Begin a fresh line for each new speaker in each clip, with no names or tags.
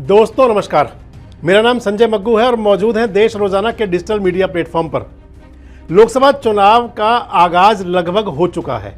दोस्तों नमस्कार, मेरा नाम संजय मग्गू है और मौजूद हैं देश रोजाना के डिजिटल मीडिया प्लेटफॉर्म पर। लोकसभा चुनाव का आगाज लगभग हो चुका है।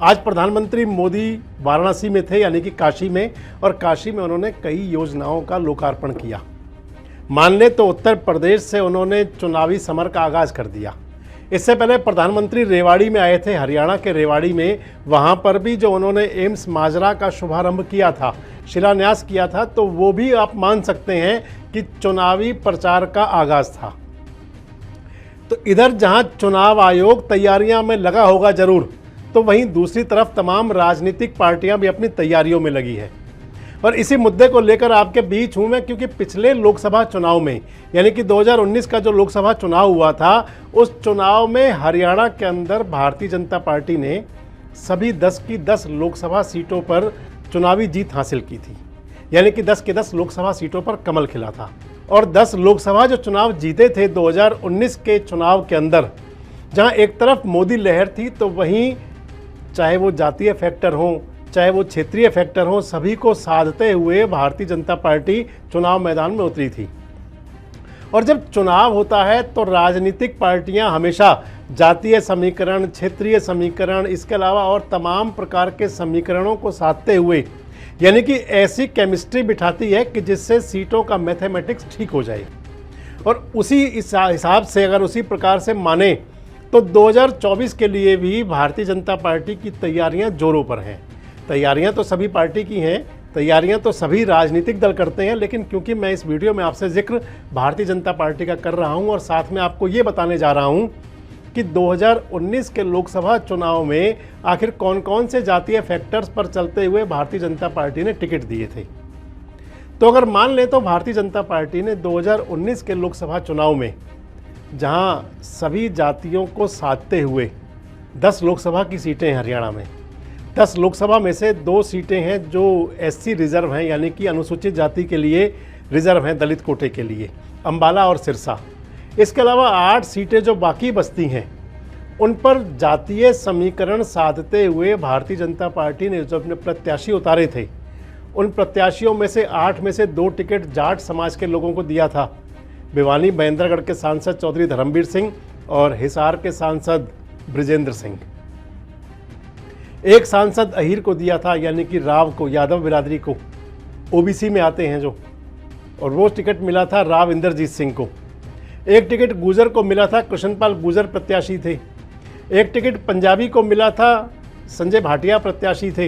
आज प्रधानमंत्री मोदी वाराणसी में थे, यानी कि काशी में, और काशी में उन्होंने कई योजनाओं का लोकार्पण किया। मान ले तो उत्तर प्रदेश से उन्होंने चुनावी समर का आगाज कर दिया। इससे पहले प्रधानमंत्री रेवाड़ी में आए थे, हरियाणा के रेवाड़ी में। वहां पर भी जो उन्होंने एम्स माजरा का शुभारंभ किया था, शिलान्यास किया था, तो वो भी आप मान सकते हैं कि चुनावी प्रचार का आगाज था। तो इधर जहां चुनाव आयोग तैयारियां में लगा होगा जरूर, तो वहीं दूसरी तरफ तमाम राजनीतिक पार्टियां भी अपनी तैयारियों में लगी है। और इसी मुद्दे को लेकर आपके बीच हूं मैं, क्योंकि पिछले लोकसभा चुनाव में, यानी कि 2019 का जो लोकसभा चुनाव हुआ था, उस चुनाव में हरियाणा के अंदर भारतीय जनता पार्टी ने सभी 10 की 10 लोकसभा सीटों पर चुनावी जीत हासिल की थी। यानी कि 10 की 10 लोकसभा सीटों पर कमल खिला था। और 10 लोकसभा जो चुनाव जीते थे 2019 के चुनाव के अंदर, जहां एक तरफ मोदी लहर थी, तो वहीं चाहे वो जातीय फैक्टर हों, चाहे वो क्षेत्रीय फैक्टर हों, सभी को साधते हुए भारतीय जनता पार्टी चुनाव मैदान में उतरी थी। और जब चुनाव होता है तो राजनीतिक पार्टियां हमेशा जातीय समीकरण, क्षेत्रीय समीकरण, इसके अलावा और तमाम प्रकार के समीकरणों को साधते हुए, यानी कि ऐसी केमिस्ट्री बिठाती है कि जिससे सीटों का मैथमेटिक्स ठीक हो जाए। और उसी हिसाब से अगर उसी प्रकार से माने तो 2024 के लिए भी भारतीय जनता पार्टी की तैयारियां जोरों पर हैं। तैयारियां तो सभी पार्टी की हैं, तैयारियां तो सभी राजनीतिक दल करते हैं, लेकिन क्योंकि मैं इस वीडियो में आपसे जिक्र भारतीय जनता पार्टी का कर रहा हूं और साथ में आपको ये बताने जा रहा हूं कि 2019 के लोकसभा चुनाव में आखिर कौन कौन से जातीय फैक्टर्स पर चलते हुए भारतीय जनता पार्टी ने टिकट दिए थे। तो अगर मान लें तो भारतीय जनता पार्टी ने 2019 के लोकसभा चुनाव में, जहां सभी जातियों को साधते हुए 10 लोकसभा की सीटें हरियाणा में, 10 लोकसभा में से 2 सीटें हैं जो SC रिजर्व हैं, यानी कि अनुसूचित जाति के लिए रिजर्व हैं, दलित कोटे के लिए, अंबाला और सिरसा। इसके अलावा 8 सीटें जो बाकी बचती हैं, उन पर जातीय समीकरण साधते हुए भारतीय जनता पार्टी ने जो अपने प्रत्याशी उतारे थे, उन प्रत्याशियों में से 8 में से 2 टिकट जाट समाज के लोगों को दिया था। भिवानी महेंद्रगढ़ के सांसद चौधरी धर्मवीर सिंह और हिसार के सांसद बृजेंद्र सिंह। एक सांसद अहीर को दिया था, यानी कि राव को, यादव बिरादरी को, OBC में आते हैं जो, और वो टिकट मिला था राव इंद्रजीत सिंह को। एक टिकट गुजर को मिला था, कृष्णपाल गुजर प्रत्याशी थे। एक टिकट पंजाबी को मिला था, संजय भाटिया प्रत्याशी थे।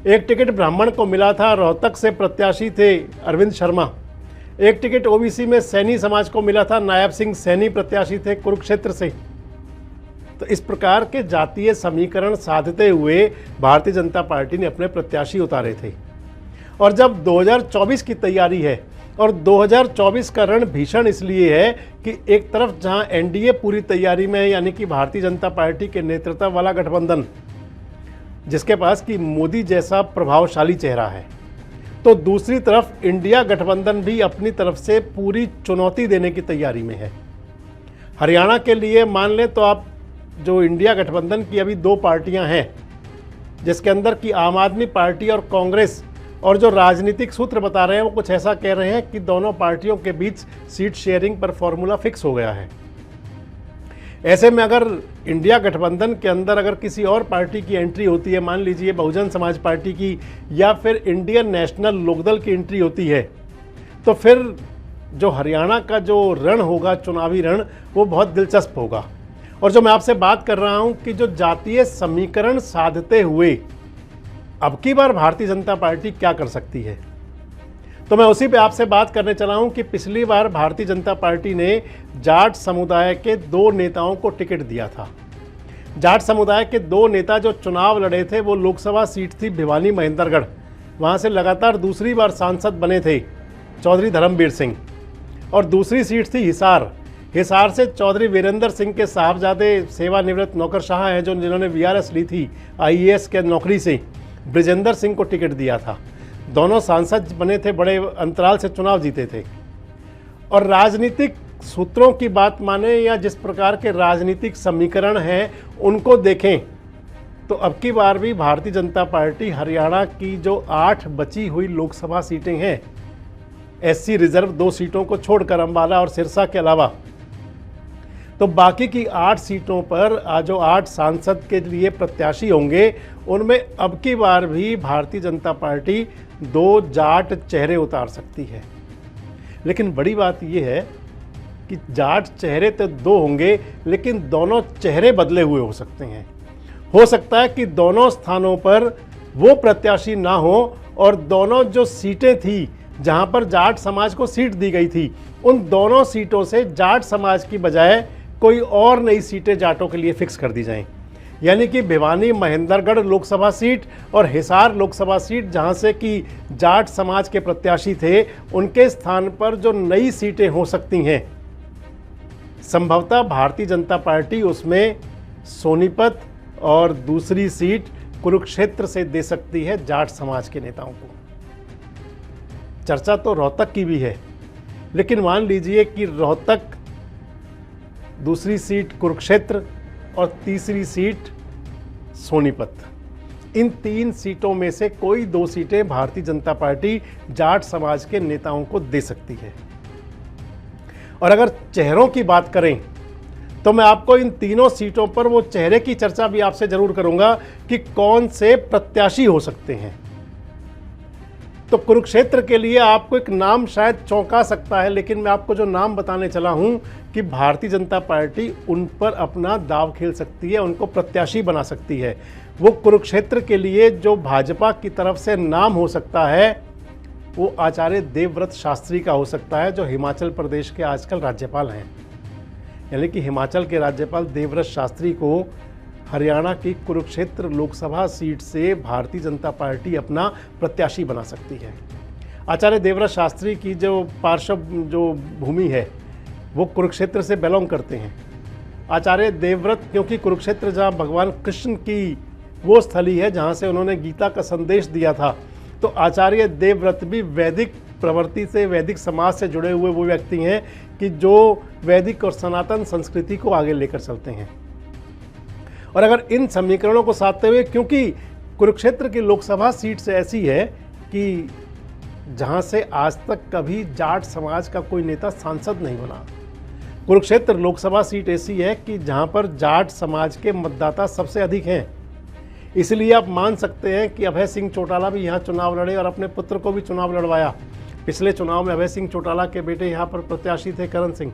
एक टिकट ब्राह्मण को मिला था, रोहतक से प्रत्याशी थे अरविंद शर्मा। एक टिकट OBC में सैनी समाज को मिला था, नायब सिंह सैनी प्रत्याशी थे कुरुक्षेत्र से। तो इस प्रकार के जातीय समीकरण साधते हुए भारतीय जनता पार्टी ने अपने प्रत्याशी उतारे थे। और जब 2024 की तैयारी है, और 2024 का रण भीषण इसलिए है कि एक तरफ जहां NDA पूरी तैयारी में है, यानी कि भारतीय जनता पार्टी के नेतृत्व वाला गठबंधन, जिसके पास कि मोदी जैसा प्रभावशाली चेहरा है, तो दूसरी तरफ इंडिया गठबंधन भी अपनी तरफ से पूरी चुनौती देने की तैयारी में है। हरियाणा के लिए मान लें तो आप, जो इंडिया गठबंधन की अभी 2 पार्टियां हैं, जिसके अंदर की आम आदमी पार्टी और कांग्रेस, और जो राजनीतिक सूत्र बता रहे हैं वो कुछ ऐसा कह रहे हैं कि दोनों पार्टियों के बीच सीट शेयरिंग पर फॉर्मूला फिक्स हो गया है। ऐसे में अगर इंडिया गठबंधन के अंदर अगर किसी और पार्टी की एंट्री होती है, मान लीजिए बहुजन समाज पार्टी की या फिर इंडियन नेशनल लोकदल की एंट्री होती है, तो फिर जो हरियाणा का जो रण होगा, चुनावी रण, वो बहुत दिलचस्प होगा। और जो मैं आपसे बात कर रहा हूं कि जो जातीय समीकरण साधते हुए अब की बार भारतीय जनता पार्टी क्या कर सकती है, तो मैं उसी पे आपसे बात करने चला हूं कि पिछली बार भारतीय जनता पार्टी ने जाट समुदाय के 2 नेताओं को टिकट दिया था। जाट समुदाय के 2 नेता जो चुनाव लड़े थे, वो लोकसभा सीट थी भिवानी महेंद्रगढ़, वहां से लगातार दूसरी बार सांसद बने थे चौधरी धर्मवीर सिंह। और दूसरी सीट थी हिसार। हिसार से चौधरी वीरेंद्र सिंह के साहबजादे सेवानिवृत्त नौकरशाह हैं, जिन्होंने VRS ली थी IAS के नौकरी से, बृजेंद्र सिंह को टिकट दिया था। दोनों सांसद बने थे, बड़े अंतराल से चुनाव जीते थे। और राजनीतिक सूत्रों की बात माने या जिस प्रकार के राजनीतिक समीकरण हैं उनको देखें, तो अब की बार भी भारतीय जनता पार्टी हरियाणा की जो 8 बची हुई लोकसभा सीटें हैं, SC रिजर्व 2 सीटों को छोड़कर अंबाला और सिरसा के अलावा, तो बाकी की 8 सीटों पर जो 8 सांसद के लिए प्रत्याशी होंगे उनमें अब की बार भी भारतीय जनता पार्टी 2 जाट चेहरे उतार सकती है। लेकिन बड़ी बात यह है कि जाट चेहरे तो 2 होंगे, लेकिन दोनों चेहरे बदले हुए हो सकते हैं। हो सकता है कि दोनों स्थानों पर वो प्रत्याशी ना हो और दोनों जो सीटें थी जहां पर जाट समाज को सीट दी गई थी, उन दोनों सीटों से जाट समाज की बजाय कोई और नई सीटें जाटों के लिए फिक्स कर दी जाएं। यानी कि भिवानी महेंद्रगढ़ लोकसभा सीट और हिसार लोकसभा सीट जहां से कि जाट समाज के प्रत्याशी थे, उनके स्थान पर जो नई सीटें हो सकती हैं, संभवतः भारतीय जनता पार्टी उसमें सोनीपत और दूसरी सीट कुरुक्षेत्र से दे सकती है जाट समाज के नेताओं को। चर्चा तो रोहतक की भी है, लेकिन मान लीजिए कि रोहतक, दूसरी सीट कुरुक्षेत्र और तीसरी सीट सोनीपत, इन 3 सीटों में से कोई 2 सीटें भारतीय जनता पार्टी जाट समाज के नेताओं को दे सकती है। और अगर चेहरों की बात करें तो मैं आपको इन तीनों सीटों पर वो चेहरे की चर्चा भी आपसे जरूर करूंगा कि कौन से प्रत्याशी हो सकते हैं। तो कुरुक्षेत्र के लिए आपको एक नाम शायद चौंका सकता है, लेकिन मैं आपको जो नाम बताने चला हूं कि भारतीय जनता पार्टी उन पर अपना दांव खेल सकती है, उनको प्रत्याशी बना सकती है। वो कुरुक्षेत्र के लिए जो भाजपा की तरफ से नाम हो सकता है वो आचार्य देवव्रत शास्त्री का हो सकता है, जो हिमाचल प्रदेश के आजकल राज्यपाल हैं। यानी कि हिमाचल के राज्यपाल देवव्रत शास्त्री को हरियाणा की कुरुक्षेत्र लोकसभा सीट से भारतीय जनता पार्टी अपना प्रत्याशी बना सकती है। आचार्य देवव्रत शास्त्री की जो पार्श्व जो भूमि है वो कुरुक्षेत्र से बिलोंग करते हैं। आचार्य देवव्रत क्योंकि कुरुक्षेत्र जहाँ भगवान कृष्ण की वो स्थली है जहाँ से उन्होंने गीता का संदेश दिया था, तो आचार्य देवव्रत भी वैदिक प्रवृत्ति से, वैदिक समाज से जुड़े हुए वो व्यक्ति हैं कि जो वैदिक और सनातन संस्कृति को आगे लेकर चलते हैं। और अगर इन समीकरणों को साधते हुए, क्योंकि कुरुक्षेत्र की लोकसभा सीट से ऐसी है कि जहां से आज तक कभी जाट समाज का कोई नेता सांसद नहीं बना, कुरुक्षेत्र लोकसभा सीट ऐसी है कि जहां पर जाट समाज के मतदाता सबसे अधिक हैं। इसलिए आप मान सकते हैं कि अभय सिंह चौटाला भी यहाँ चुनाव लड़े और अपने पुत्र को भी चुनाव लड़वाया। पिछले चुनाव में अभय सिंह चौटाला के बेटे यहाँ पर प्रत्याशी थे करण सिंह।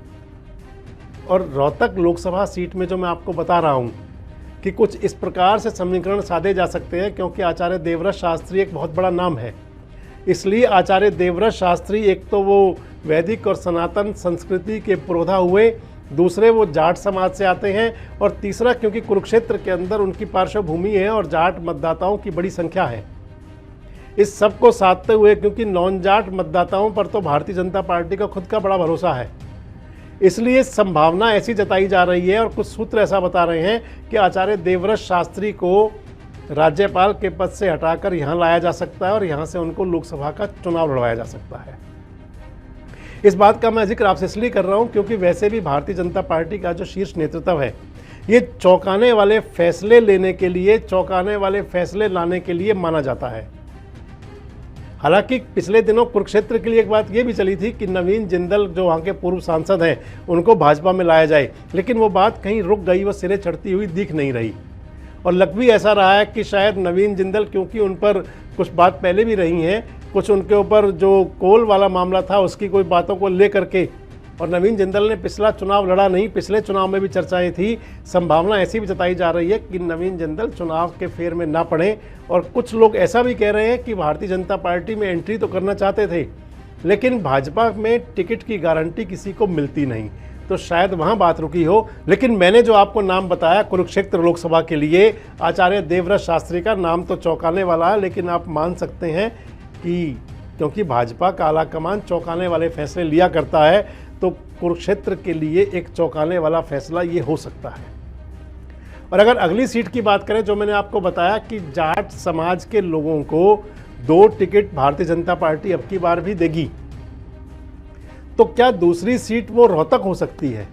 और रोहतक लोकसभा सीट में जो मैं आपको बता रहा हूँ कि कुछ इस प्रकार से समीकरण साधे जा सकते हैं, क्योंकि आचार्य देवव्रत शास्त्री एक बहुत बड़ा नाम है। इसलिए आचार्य देवव्रत शास्त्री एक तो वो वैदिक और सनातन संस्कृति के पुरोधा हुए, दूसरे वो जाट समाज से आते हैं, और तीसरा क्योंकि कुरुक्षेत्र के अंदर उनकी पार्श्वभूमि है और जाट मतदाताओं की बड़ी संख्या है। इस सब को साधते हुए, क्योंकि नॉन जाट मतदाताओं पर तो भारतीय जनता पार्टी का खुद का बड़ा भरोसा है, इसलिए संभावना ऐसी जताई जा रही है और कुछ सूत्र ऐसा बता रहे हैं कि आचार्य देवव्रत शास्त्री को राज्यपाल के पद से हटाकर यहाँ लाया जा सकता है और यहाँ से उनको लोकसभा का चुनाव लड़वाया जा सकता है। इस बात का मैं जिक्र आपसे इसलिए कर रहा हूँ क्योंकि वैसे भी भारतीय जनता पार्टी का जो शीर्ष नेतृत्व है, ये चौंकाने वाले फैसले लेने के लिए, चौंकाने वाले फैसले लाने के लिए माना जाता है। हालांकि पिछले दिनों कुरुक्षेत्र के लिए एक बात ये भी चली थी कि नवीन जिंदल जो वहाँ के पूर्व सांसद हैं उनको भाजपा में लाया जाए, लेकिन वो बात कहीं रुक गई, वो सिरे चढ़ती हुई दिख नहीं रही। और लग भी ऐसा रहा है कि शायद नवीन जिंदल, क्योंकि उन पर कुछ बात पहले भी रही हैं, कुछ उनके ऊपर जो कोल वाला मामला था उसकी कोई बातों को ले करके, और नवीन जिंदल ने पिछला चुनाव लड़ा नहीं, पिछले चुनाव में भी चर्चाएं थी। संभावना ऐसी भी जताई जा रही है कि नवीन जिंदल चुनाव के फेर में ना पड़े, और कुछ लोग ऐसा भी कह रहे हैं कि भारतीय जनता पार्टी में एंट्री तो करना चाहते थे, लेकिन भाजपा में टिकट की गारंटी किसी को मिलती नहीं, तो शायद वहाँ बात रुकी हो। लेकिन मैंने जो आपको नाम बताया कुरुक्षेत्र लोकसभा के लिए, आचार्य देवव्रत शास्त्री का नाम तो चौंकाने वाला है, लेकिन आप मान सकते हैं कि क्योंकि भाजपा का आला कमान चौंकाने वाले फैसले लिया करता है, तो कुरुक्षेत्र के लिए एक चौंकाने वाला फैसला ये हो सकता है। और अगर अगली सीट की बात करें, जो मैंने आपको बताया कि जाट समाज के लोगों को 2 टिकट भारतीय जनता पार्टी अब की बार भी देगी, तो क्या दूसरी सीट वो रोहतक हो सकती है?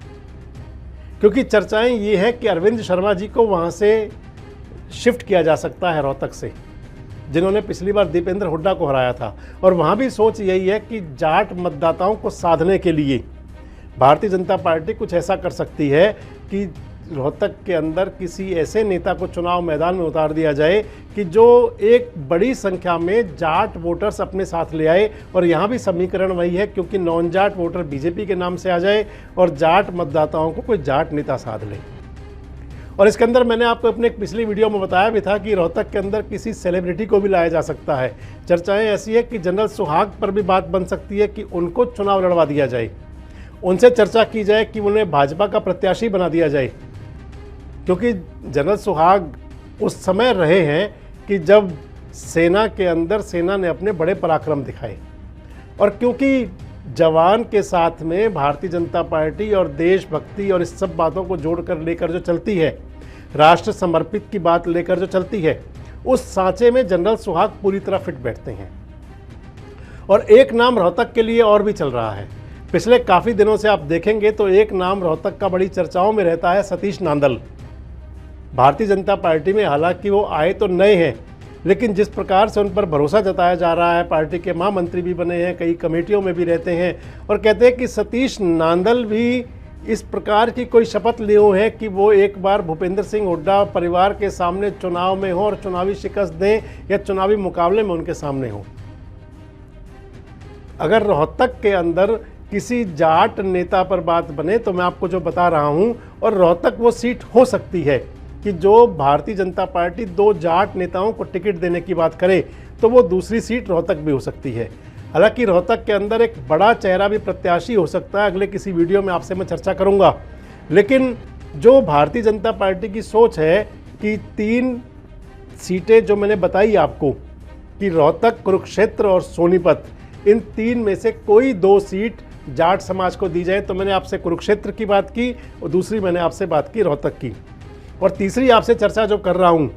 क्योंकि चर्चाएं ये है कि अरविंद शर्मा जी को वहाँ से शिफ्ट किया जा सकता है रोहतक से, जिन्होंने पिछली बार दीपेंद्र हुड्डा को हराया था। और वहाँ भी सोच यही है कि जाट मतदाताओं को साधने के लिए भारतीय जनता पार्टी कुछ ऐसा कर सकती है कि रोहतक के अंदर किसी ऐसे नेता को चुनाव मैदान में उतार दिया जाए कि जो एक बड़ी संख्या में जाट वोटर्स अपने साथ ले आए। और यहाँ भी समीकरण वही है, क्योंकि नॉन जाट वोटर बीजेपी के नाम से आ जाए और जाट मतदाताओं को कोई जाट नेता साध ले। और इसके अंदर मैंने आपको अपने एक पिछली वीडियो में बताया भी था कि रोहतक के अंदर किसी सेलिब्रिटी को भी लाया जा सकता है। चर्चाएँ ऐसी है कि जनरल सुहाग पर भी बात बन सकती है कि उनको चुनाव लड़वा दिया जाए, उनसे चर्चा की जाए कि उन्हें भाजपा का प्रत्याशी बना दिया जाए, क्योंकि जनरल सुहाग उस समय रहे हैं कि जब सेना के अंदर सेना ने अपने बड़े पराक्रम दिखाए। और क्योंकि जवान के साथ में भारतीय जनता पार्टी और देशभक्ति और इस सब बातों को जोड़कर लेकर जो चलती है, राष्ट्र समर्पित की बात लेकर जो चलती है, उस सांचे में जनरल सुहाग पूरी तरह फिट बैठते हैं। और एक नाम रोहतक के लिए और भी चल रहा है। पिछले काफ़ी दिनों से आप देखेंगे तो एक नाम रोहतक का बड़ी चर्चाओं में रहता है, सतीश नांदल। भारतीय जनता पार्टी में हालांकि वो आए तो नए हैं, लेकिन जिस प्रकार से उन पर भरोसा जताया जा रहा है, पार्टी के महामंत्री भी बने हैं, कई कमेटियों में भी रहते हैं, और कहते हैं कि सतीश नांदल भी इस प्रकार की कोई शपथ लिए हुए हैं कि वो एक बार भूपेंद्र सिंह हुड्डा परिवार के सामने चुनाव में हो और चुनावी शिकस्त दें या चुनावी मुकाबले में उनके सामने हो। अगर रोहतक के अंदर किसी जाट नेता पर बात बने तो मैं आपको जो बता रहा हूं, और रोहतक वो सीट हो सकती है कि जो भारतीय जनता पार्टी 2 जाट नेताओं को टिकट देने की बात करे तो वो दूसरी सीट रोहतक भी हो सकती है। हालांकि रोहतक के अंदर एक बड़ा चेहरा भी प्रत्याशी हो सकता है, अगले किसी वीडियो में आपसे मैं चर्चा करूंगा। लेकिन जो भारतीय जनता पार्टी की सोच है कि 3 सीटें जो मैंने बताई आपको कि रोहतक, कुरुक्षेत्र और सोनीपत, इन 3 में से कोई 2 सीट जाट समाज को दी जाए। तो मैंने आपसे कुरुक्षेत्र की बात की और दूसरी मैंने आपसे बात की रोहतक की। और तीसरी आपसे चर्चा जो कर रहा हूं,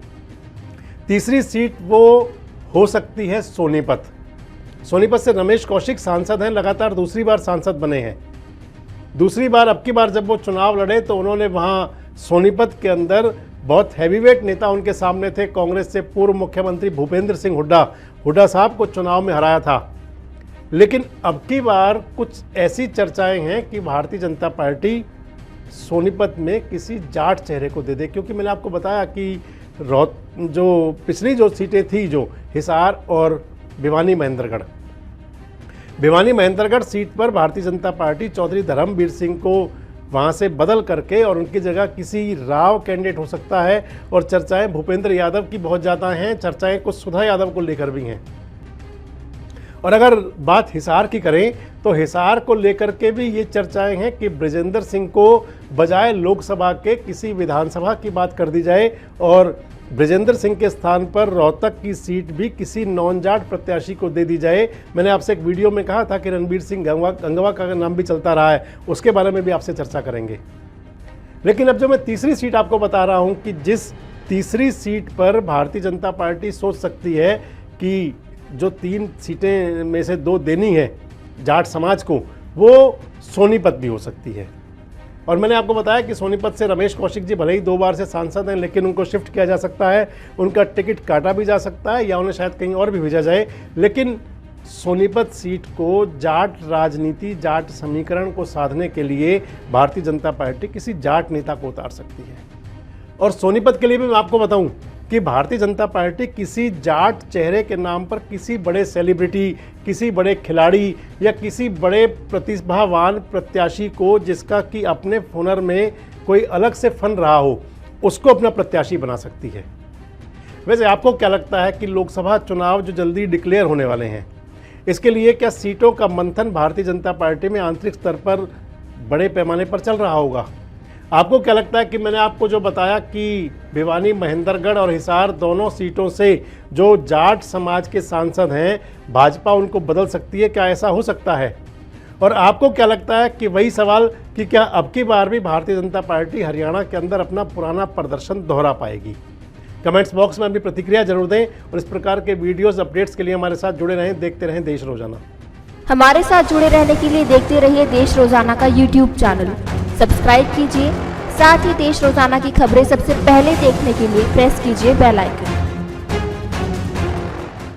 तीसरी सीट वो हो सकती है सोनीपत। सोनीपत से रमेश कौशिक सांसद हैं, लगातार दूसरी बार सांसद बने हैं। दूसरी बार, अब की बार जब वो चुनाव लड़े तो उन्होंने वहां सोनीपत के अंदर बहुत हैवीवेट नेता उनके सामने थे, कांग्रेस से पूर्व मुख्यमंत्री भूपेंद्र सिंह हुड्डा साहब को चुनाव में हराया था। लेकिन अब की बार कुछ ऐसी चर्चाएं हैं कि भारतीय जनता पार्टी सोनीपत में किसी जाट चेहरे को दे दे, क्योंकि मैंने आपको बताया कि जो पिछली जो सीटें थी, जो हिसार और भिवानी महेंद्रगढ़ सीट पर भारतीय जनता पार्टी चौधरी धर्मवीर सिंह को वहां से बदल करके और उनकी जगह किसी राव कैंडिडेट हो सकता है। और चर्चाएं भूपेंद्र यादव की बहुत ज़्यादा हैं, चर्चाएं कुछ सुधा यादव को लेकर भी हैं। और अगर बात हिसार की करें तो हिसार को लेकर के भी ये चर्चाएं हैं कि ब्रजेंद्र सिंह को बजाय लोकसभा के किसी विधानसभा की बात कर दी जाए और ब्रजेंद्र सिंह के स्थान पर रोहतक की सीट भी किसी नॉन जाट प्रत्याशी को दे दी जाए। मैंने आपसे एक वीडियो में कहा था कि रणबीर सिंह गंगवा का नाम भी चलता रहा है, उसके बारे में भी आपसे चर्चा करेंगे। लेकिन अब जो मैं तीसरी सीट आपको बता रहा हूँ कि जिस तीसरी सीट पर भारतीय जनता पार्टी सोच सकती है कि जो 3 सीटें में से 2 देनी है जाट समाज को, वो सोनीपत भी हो सकती है। और मैंने आपको बताया कि सोनीपत से रमेश कौशिक जी भले ही 2 बार से सांसद हैं, लेकिन उनको शिफ्ट किया जा सकता है, उनका टिकट काटा भी जा सकता है या उन्हें शायद कहीं और भी भेजा जाए। लेकिन सोनीपत सीट को जाट राजनीति, जाट समीकरण को साधने के लिए भारतीय जनता पार्टी किसी जाट नेता को उतार सकती है। और सोनीपत के लिए भी मैं आपको बताऊं कि भारतीय जनता पार्टी किसी जाट चेहरे के नाम पर किसी बड़े सेलिब्रिटी, किसी बड़े खिलाड़ी या किसी बड़े प्रतिभावान प्रत्याशी को, जिसका कि अपने हुनर में कोई अलग से फन रहा हो, उसको अपना प्रत्याशी बना सकती है। वैसे आपको क्या लगता है कि लोकसभा चुनाव जो जल्दी डिक्लेयर होने वाले हैं, इसके लिए क्या सीटों का मंथन भारतीय जनता पार्टी में आंतरिक स्तर पर बड़े पैमाने पर चल रहा होगा? आपको क्या लगता है कि मैंने आपको जो बताया कि भिवानी, महेंद्रगढ़ और हिसार दोनों सीटों से जो जाट समाज के सांसद हैं, भाजपा उनको बदल सकती है? क्या ऐसा हो सकता है? और आपको क्या लगता है कि वही सवाल कि क्या अब की बार भी भारतीय जनता पार्टी हरियाणा के अंदर अपना पुराना प्रदर्शन दोहरा पाएगी? कमेंट्स बॉक्स में अपनी प्रतिक्रिया जरूर दें और इस प्रकार के वीडियोस अपडेट्स के लिए हमारे साथ जुड़े रहें, देखते रहें देश रोजाना।
हमारे साथ जुड़े रहने के लिए देखते रहिए देश रोजाना का यूट्यूब चैनल सब्सक्राइब कीजिए। साथ ही देश रोजाना की खबरें सबसे पहले देखने के लिए प्रेस कीजिए बेल आइकन।